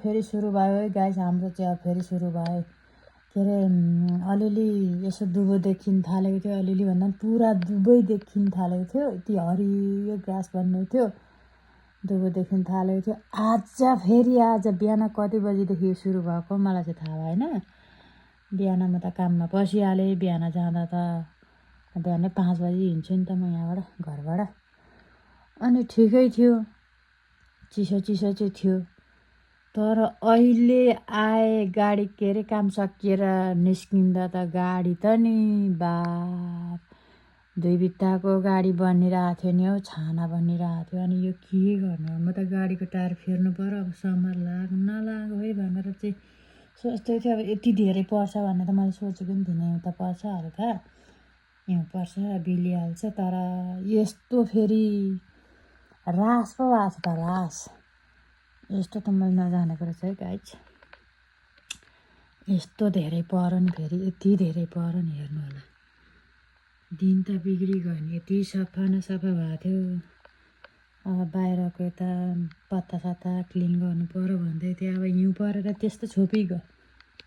फेरि सुरु भयो है गाइस, हाम्रो चिया फेरि सुरु भयो। के अरे अलिअलि यसो दुबो देखिन थालेको थियो, अलिअलि भन्दा पनि पुरा दुबै देखिन थालेको थियो। यति हरियो ग्रास बन्ने थियो, दुबो देखिन थालेको थियो। आज बिहान कति बजीदेखि सुरु भएको मलाई चाहिँ थाहा भएन। बिहान म त काममा पसिहालेँ। बिहान जाँदा त बिहानै 5 बजी हिँड्छु नि त म यहाँबाट, घरबाट। अनि ठिकै थियो, चिसो चाहिँ थियो। तर अहिले आए गाडी, के अरे काम सकिएर निस्किँदा त गाडी त नि बाप, 2 बित्ताको गाडी बनिरहेको थियो नि हौ, छाना बनिरहेको थियो। अनि यो के गर्नु, म त गाडीको टायर फेर्नु पर्यो। अब समर नलागो है भनेर चाहिँ सोच्दै थियो। अब यति धेरै पर्छ भनेर मैले सोचेको पनि थिइनँ। एउटा पर्छ हल्का, यहाँ पर्छ बिलिहाल्छ। तर यस्तो फेरि रास पो भएको छ त, रास यस्तो त मैले नजानेको रहेछ है गाइज। यस्तो धेरै पऱ्यो नि, फेरि यति धेरै पऱ्यो नि, हेर्नु होला। दिन त बिग्रिगयो नि, यति सफा न सफा भएको थियो। अब बाहिरको यता पत्ता सत्ता क्लिन गर्नु पऱ्यो भन्दै थियो। अब हिउँ परेर त्यस्तो छोपिगयो,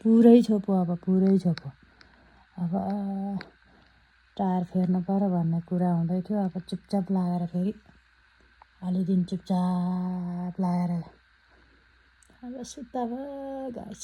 पुरै छोपो, अब पुरै छोपो। अब टायर फेर्नु पऱ्यो भन्ने कुरा हुँदै थियो। अब चुपचाप लागेर फेरि अलि दिन चुपचाप लागेर अब सुत्दा भयो गाइस।